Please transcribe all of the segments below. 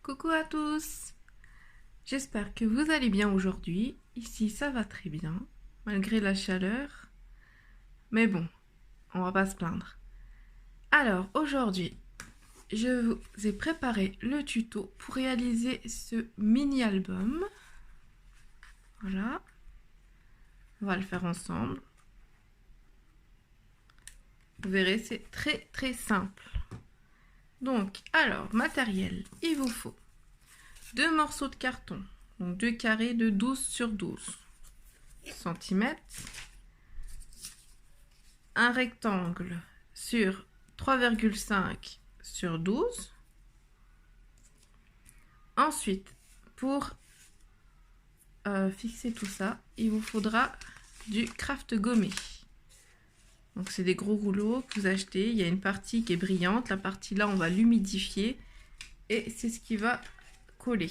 Coucou à tous! J'espère que vous allez bien aujourd'hui. Ici, ça va très bien, malgré la chaleur. Mais bon, on va pas se plaindre. Alors, aujourd'hui, je vous ai préparé le tuto pour réaliser ce mini-album. Voilà. On va le faire ensemble. Vous verrez, c'est très simple. Donc, alors, matériel, il vous faut 2 morceaux de carton, donc 2 carrés de 12 sur 12 cm, un rectangle sur 3,5 sur 12. Ensuite, pour fixer tout ça, il vous faudra du craft gommé. Donc c'est des gros rouleaux que vous achetez. Il y a une partie qui est brillante, la partie là on va l'humidifier et c'est ce qui va coller.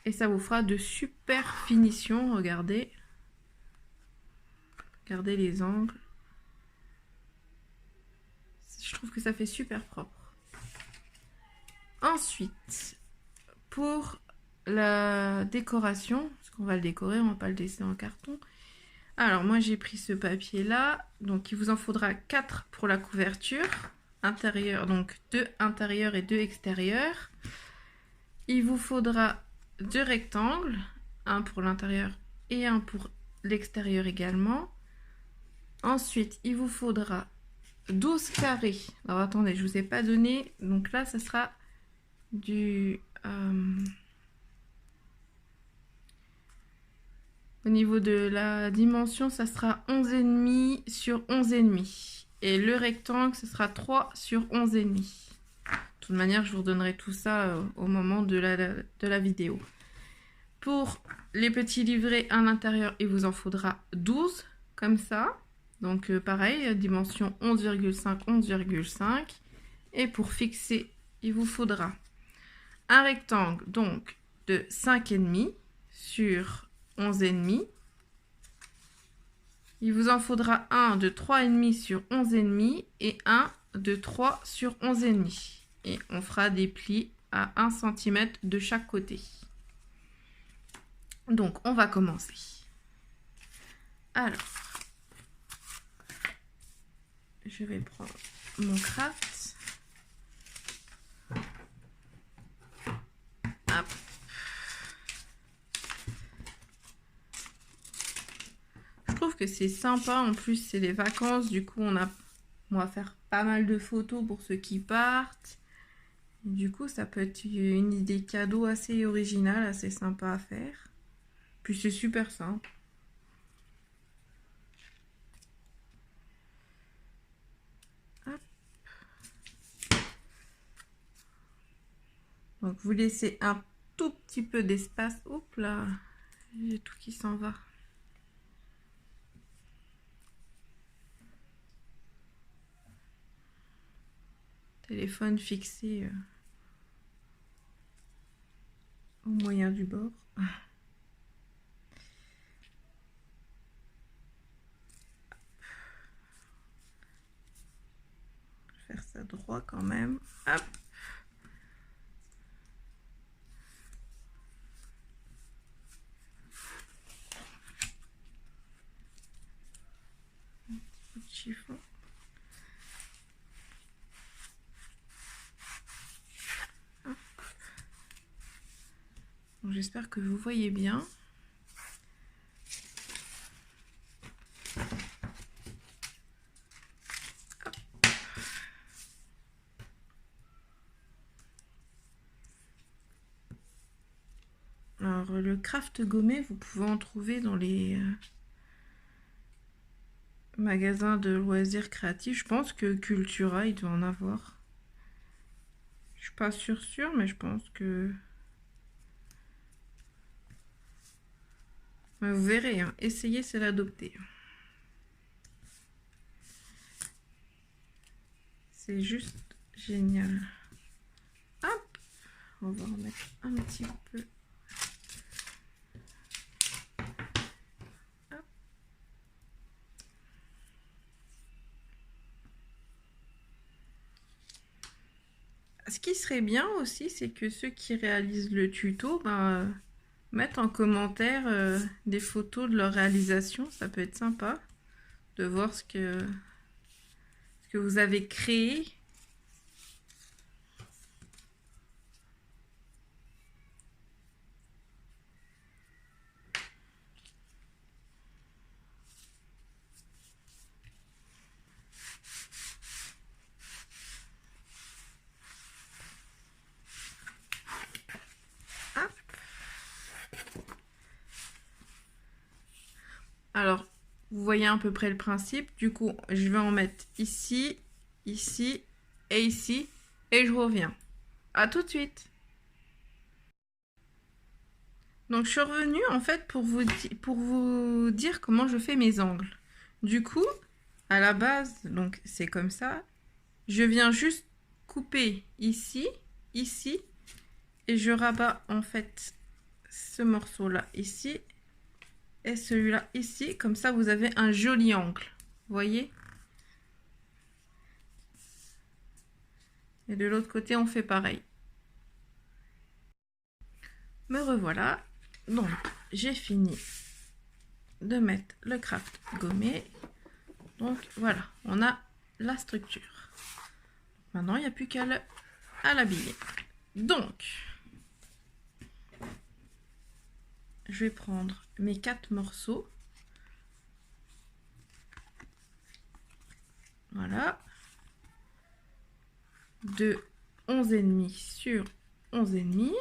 Et ça vous fera de super finitions. Regardez. Regardez les angles. Je trouve que ça fait super propre. Ensuite, pour la décoration, parce qu'on va le décorer, on va pas le laisser en carton. Alors moi j'ai pris ce papier là, donc il vous en faudra 4 pour la couverture intérieure, donc 2 intérieurs et 2 extérieurs. Il vous faudra 2 rectangles, un pour l'intérieur et un pour l'extérieur également. Ensuite il vous faudra 12 carrés. Alors attendez, je vous ai pas donné, donc là ça sera du au niveau de la dimension, ça sera 11,5 sur 11,5. Et le rectangle, ce sera 3 sur 11,5. De toute manière, je vous redonnerai tout ça au moment de la vidéo. Pour les petits livrets à l'intérieur, il vous en faudra 12, comme ça. Donc pareil, dimension 11,5, 11,5. Et pour fixer, il vous faudra un rectangle donc de 5,5 sur 11,5. Il vous en faudra un de 3,5 sur 11,5 et un de 3 sur 11,5. Et on fera des plis à 1 cm de chaque côté. Donc, on va commencer. Alors, je vais prendre mon craft. Hop. Je trouve que c'est sympa. En plus, c'est les vacances. Du coup, on va faire pas mal de photos pour ceux qui partent. Et du coup, ça peut être une idée cadeau assez originale, assez sympa à faire. Puis c'est super simple. Hop. Donc vous laissez un tout petit peu d'espace. Hop là, j'ai tout qui s'en va. Téléphone fixé au moyen du bord. Je vais faire ça droit quand même. Hop. Un petit peu de chiffon. J'espère que vous voyez bien. Alors le craft gommé, vous pouvez en trouver dans les magasins de loisirs créatifs. Je pense que Cultura, il doit en avoir. Je suis pas sûre, mais je pense que... Mais vous verrez, hein. Essayez, c'est l'adopter. C'est juste génial. Hop, on va remettre un petit peu. Hop. ce qui serait bien aussi, c'est que ceux qui réalisent le tuto mettent en commentaire des photos de leur réalisation. Ça peut être sympa de voir ce que vous avez créé. Hop. Alors, vous voyez à peu près le principe. Du coup, je vais en mettre ici, ici et ici. Et je reviens. À tout de suite. Donc, je suis revenue en fait pour vous dire comment je fais mes angles. Du coup, à la base, donc c'est comme ça. Je viens juste couper ici, ici. Et je rabats en fait ce morceau-là ici. Et celui-là ici. Comme ça, vous avez un joli angle. Vous voyez ? Et de l'autre côté, on fait pareil. Me revoilà. Donc, j'ai fini de mettre le craft gommé. Donc, voilà, on a la structure. Maintenant, il n'y a plus qu'à l'habiller. Donc, je vais prendre mes 4 morceaux. Voilà. De 11,5 sur 11,5.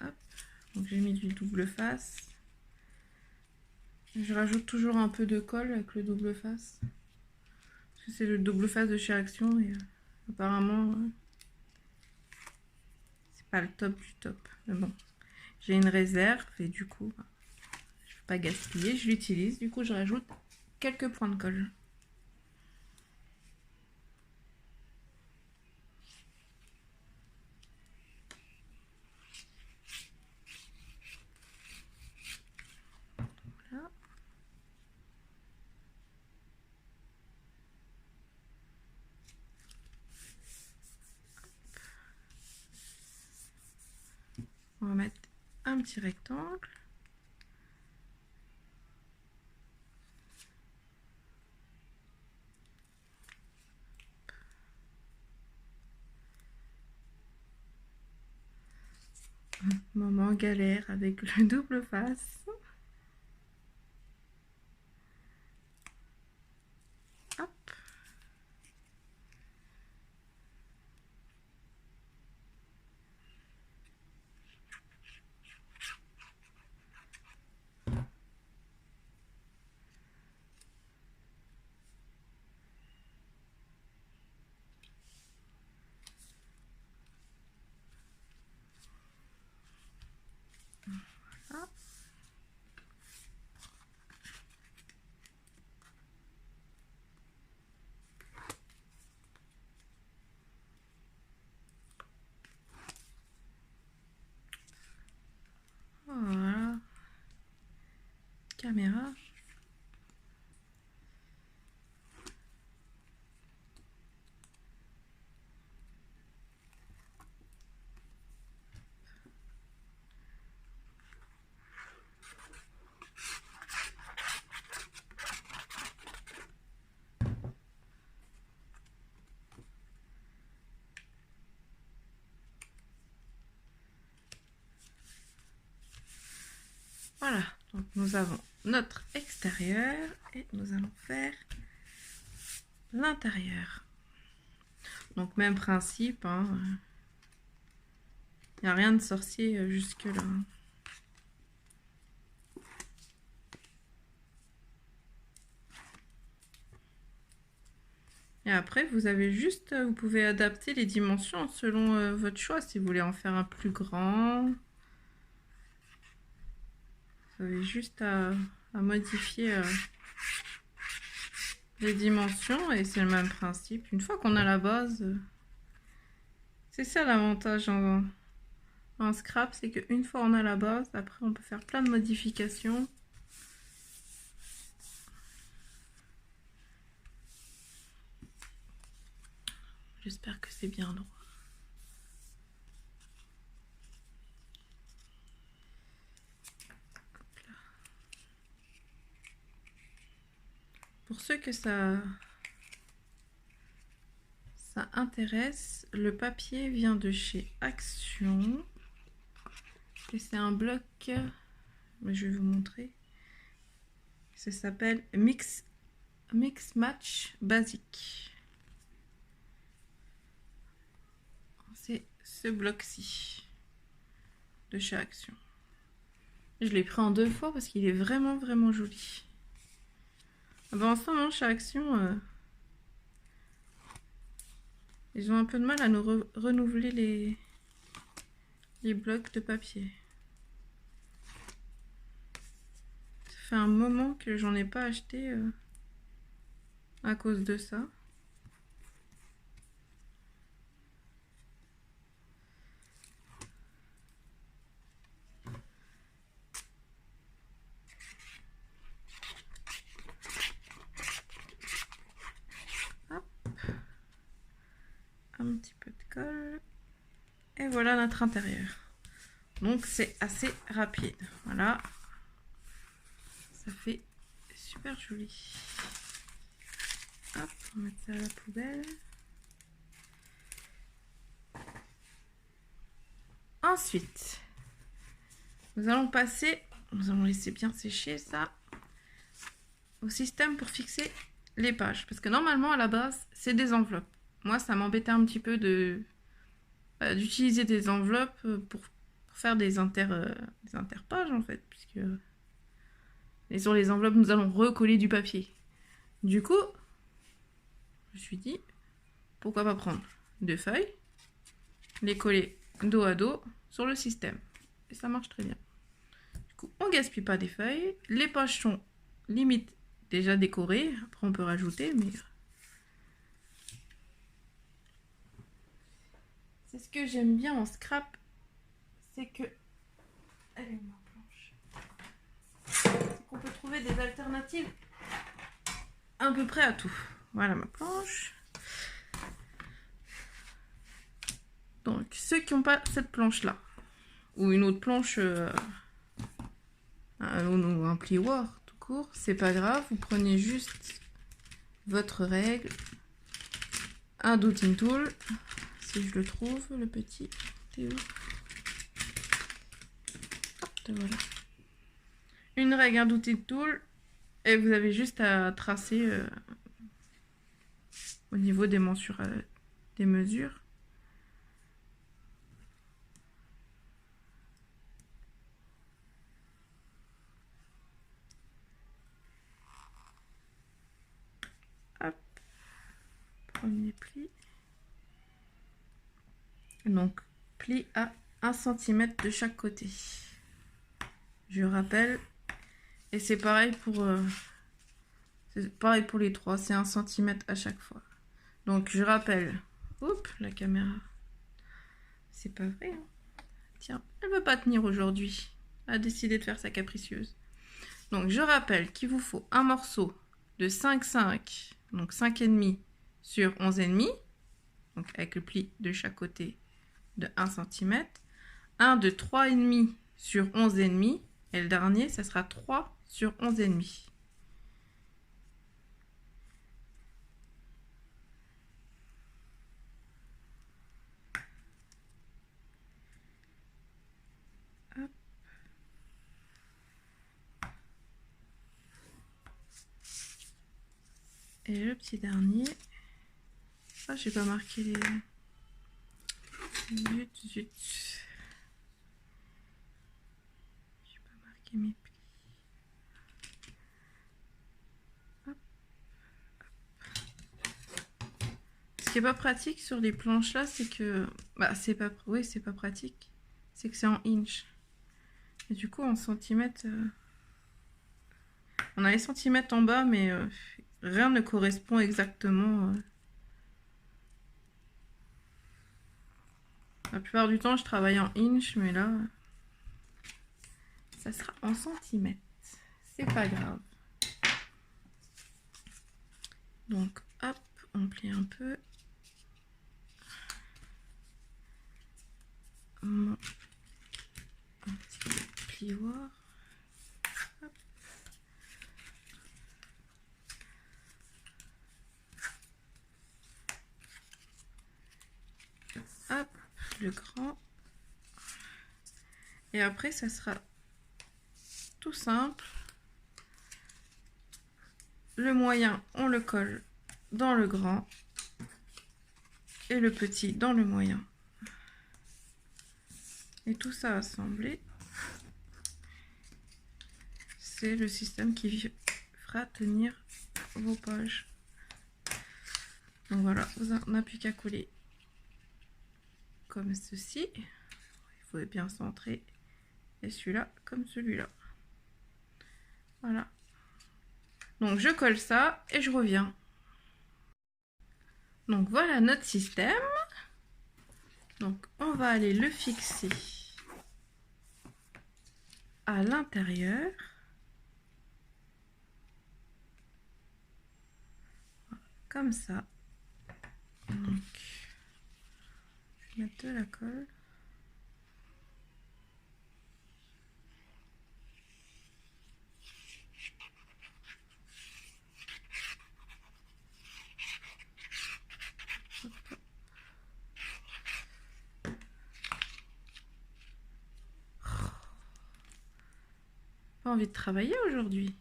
Hop. Donc, j'ai mis du double face. Je rajoute toujours un peu de colle avec le double face. Parce que c'est le double face de chez Action et apparemment c'est pas le top du top. Mais bon, j'ai une réserve et du coup je ne vais pas gaspiller, je l'utilise. Du coup je rajoute quelques points de colle. Voilà. On va mettre un petit rectangle. Moment galère avec le double face. Hop. Voilà. Voilà. Caméra. Voilà, donc nous avons notre extérieur et nous allons faire l'intérieur. Donc même principe, hein. Il n'y a rien de sorcier jusque là. Et après, vous pouvez adapter les dimensions selon votre choix. Si vous voulez en faire un plus grand, vous avez juste à modifier les dimensions et c'est le même principe. Une fois qu'on a la base, c'est ça l'avantage en scrap, c'est qu'une fois on a la base, après on peut faire plein de modifications. J'espère que c'est bien droit. Pour ceux que ça intéresse, le papier vient de chez Action. Et c'est un bloc, je vais vous montrer. Ça s'appelle Mix Match Basique. C'est ce bloc-ci de chez Action. Je l'ai pris en 2 fois parce qu'il est vraiment vraiment joli. En ce moment chez Action, ils ont un peu de mal à nous renouveler les blocs de papier. Ça fait un moment que j'en ai pas acheté à cause de ça. Hop. Un petit peu de colle. Et voilà notre intérieur. Donc c'est assez rapide. Voilà. Ça fait super joli. Hop, on va mettre ça à la poubelle. Ensuite, nous allons laisser bien sécher ça au système pour fixer les pages. Parce que normalement, à la base, c'est des enveloppes. Moi, ça m'embêtait un petit peu d'utiliser des enveloppes pour faire des interpages, en fait. Puisque et sur les enveloppes, nous allons recoller du papier. Du coup, je me suis dit, pourquoi pas prendre 2 feuilles, les coller dos à dos sur le système. Et ça marche très bien. Du coup, on gaspille pas des feuilles. Les pages sont limite déjà décorées. Après, on peut rajouter, mais c'est ce que j'aime bien en scrap, c'est que elle est ma planche. C'est qu'on peut trouver des alternatives à peu près à tout. Voilà ma planche. Donc, ceux qui n'ont pas cette planche-là, ou une autre planche, un plioir tout court, c'est pas grave, vous prenez juste votre règle, un dotting tool, si je le trouve, le petit, voilà. Une règle, un dotting tool, et vous avez juste à tracer au niveau des mesures. Hop, premier pli. Donc, pli à 1 cm de chaque côté. Je rappelle, et c'est pareil pour les 3, c'est 1 cm à chaque fois. Donc, je rappelle, oups, la caméra, c'est pas vrai, hein. Tiens, elle veut pas tenir aujourd'hui, elle a décidé de faire sa capricieuse. Donc, je rappelle qu'il vous faut un morceau de 5,5, donc 5,5 sur 11,5, donc avec le pli de chaque côté de 1 cm, un de 3,5 sur 11,5, et le dernier, ça sera 3 sur 11,5. Hop. Et le petit dernier, ah, j'ai pas marqué les... Zut. J'ai pas marqué mes plis. Hop. Ce qui est pas pratique sur les planches là, c'est que... c'est pas pratique. C'est que c'est en inch. Et du coup, en centimètres... On a les centimètres en bas, mais rien ne correspond exactement... La plupart du temps, je travaille en inch, mais là, ça sera en centimètres. C'est pas grave. Donc, hop, on plie un peu. plioir. Hop. Hop, le grand. Et après, ça sera tout simple. Le moyen, on le colle dans le grand. Et le petit dans le moyen. Et tout ça assemblé, c'est le système qui fera tenir vos pages. Donc voilà, on n'a plus qu'à coller comme ceci. Il faut bien centrer. Et celui-là comme celui-là. Voilà. Donc je colle ça et je reviens. Donc voilà notre système. Donc on va aller le fixer à l'intérieur. Comme ça. Donc je vais mettre de la colle. Pas envie de travailler aujourd'hui.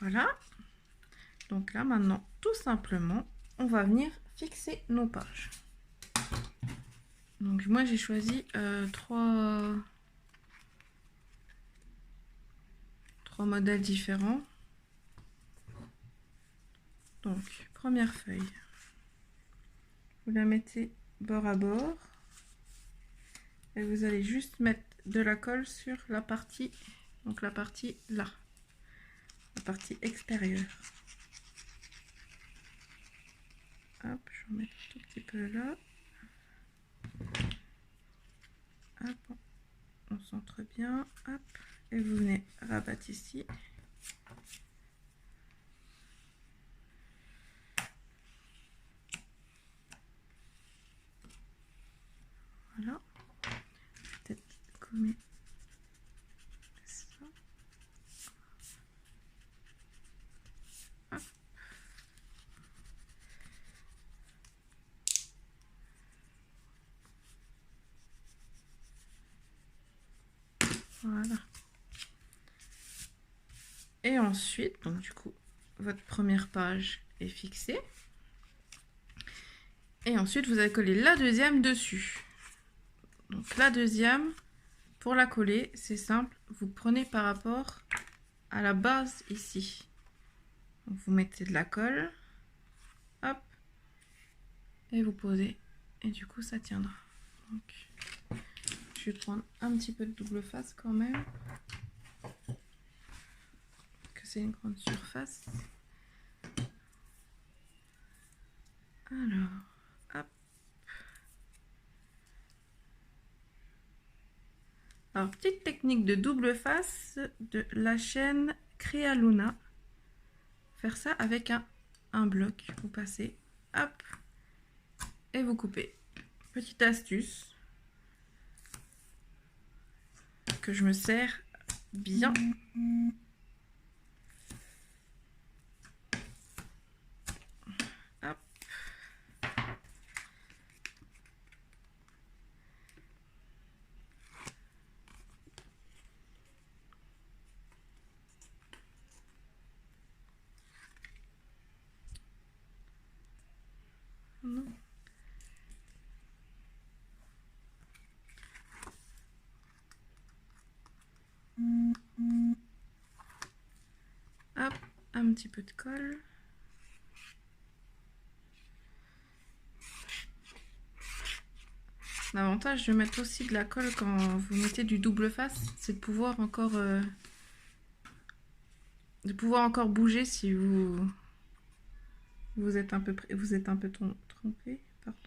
Voilà. Donc là maintenant, tout simplement, on va venir fixer nos pages. Donc moi j'ai choisi trois modèles différents. Donc première feuille, vous la mettez bord à bord et vous allez juste mettre de la colle sur la partie, donc la partie là, la partie extérieure. Hop, je vais mettre un tout petit peu là. Hop, on centre bien, hop, et vous venez rabattre ici. Voilà, peut-être commer ça. Hop. Voilà. Et ensuite, donc du coup, votre première page est fixée. Et ensuite, vous allez coller la deuxième dessus. Donc la deuxième, pour la coller, c'est simple. Vous prenez par rapport à la base ici. Donc, vous mettez de la colle. Hop. Et vous posez. Et du coup, ça tiendra. Donc, je vais prendre un petit peu de double face quand même. Que c'est une grande surface. Alors, hop. Alors, petite technique de double face de la chaîne Crealuna. Faire ça avec un bloc. Vous passez, hop, et vous coupez. Petite astuce que je me sers bien. Hop. Non. Hop, un petit peu de colle. L'avantage de mettre aussi de la colle quand vous mettez du double face, c'est de pouvoir encore bouger si vous êtes un peu trompé. Pardon.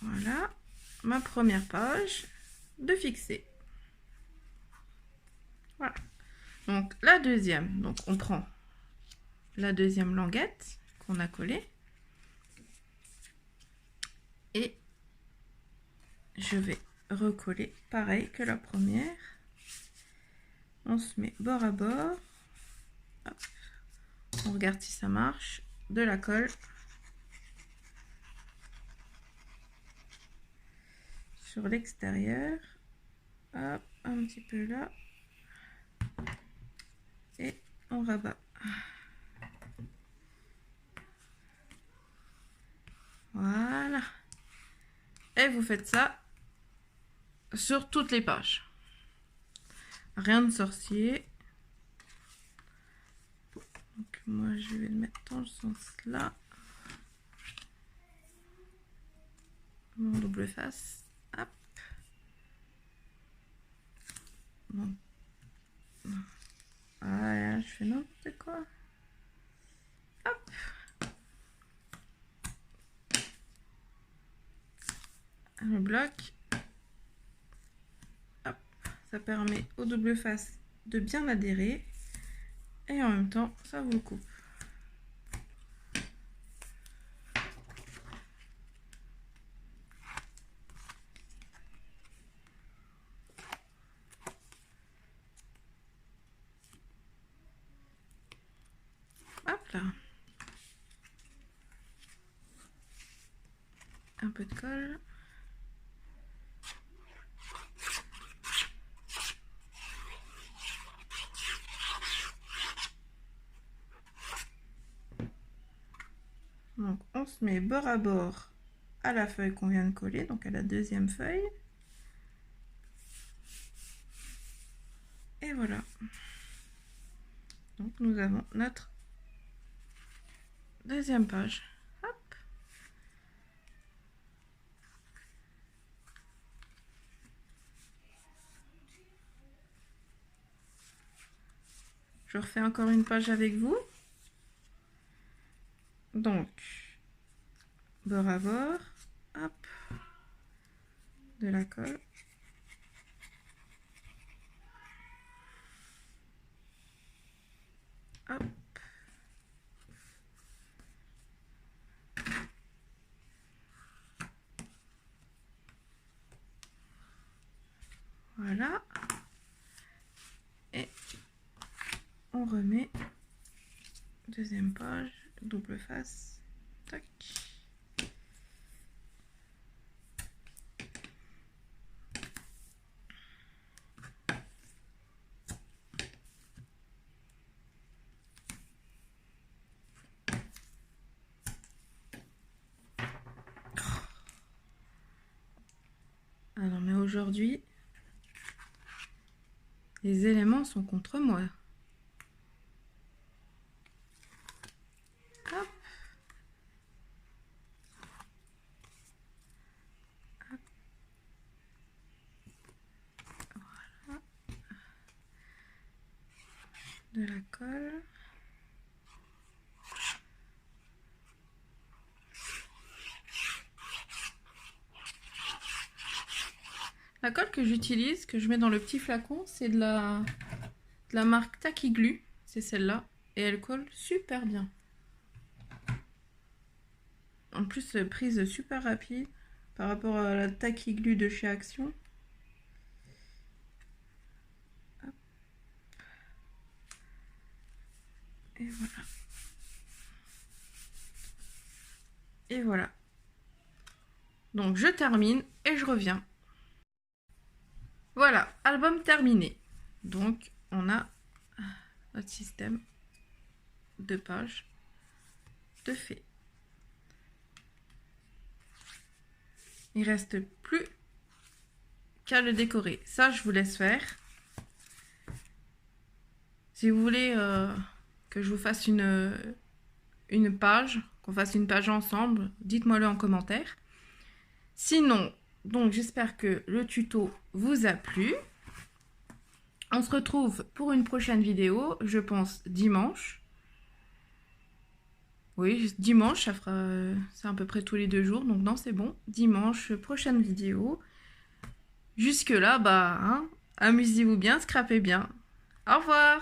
Voilà, ma première page de fixer. Voilà. Donc la deuxième, donc on prend la deuxième languette qu'on a collée et je vais recoller pareil que la première. On se met bord à bord. Hop. On regarde si ça marche. De la colle. Sur l'extérieur. Hop, un petit peu là. Et on rabat. Voilà. Et vous faites ça sur toutes les pages. Rien de sorcier. Donc moi je vais le mettre dans le sens là. Mon double face. Hop. Bon. Voilà, je fais n'importe quoi. Hop. Le bloc. Hop. Ça permet au double face de bien adhérer. Et en même temps, ça vous coupe. Hop là. Un peu de colle. Donc on se met bord à bord à la feuille qu'on vient de coller, donc à la deuxième feuille. Et voilà. Donc nous avons notre deuxième page. Hop. Je refais encore une page avec vous. Donc, bord à bord, hop, de la colle. Hop. Voilà. Et on remet deuxième page, double face. Tac. Ah non, mais aujourd'hui, les éléments sont contre moi. Hop. Hop. Voilà. De la colle. La colle que j'utilise, que je mets dans le petit flacon, c'est de la marque Tacky Glue. C'est celle-là. Et elle colle super bien. En plus, prise super rapide par rapport à la Tacky Glue de chez Action. Hop. Et voilà. Et voilà. Donc je termine et je reviens. Voilà, album terminé. Donc on a notre système de pages de fait. Il reste plus qu'à le décorer. Ça, je vous laisse faire. Si vous voulez que je vous fasse une page, qu'on fasse une page ensemble, dites-moi-le en commentaire. Sinon, donc j'espère que le tuto vous a plu. On se retrouve pour une prochaine vidéo, je pense dimanche. Oui, dimanche, ça fera... c'est à peu près tous les 2 jours, donc non, c'est bon. Dimanche, prochaine vidéo. Jusque-là, bah, hein, amusez-vous bien, scrapez bien. Au revoir!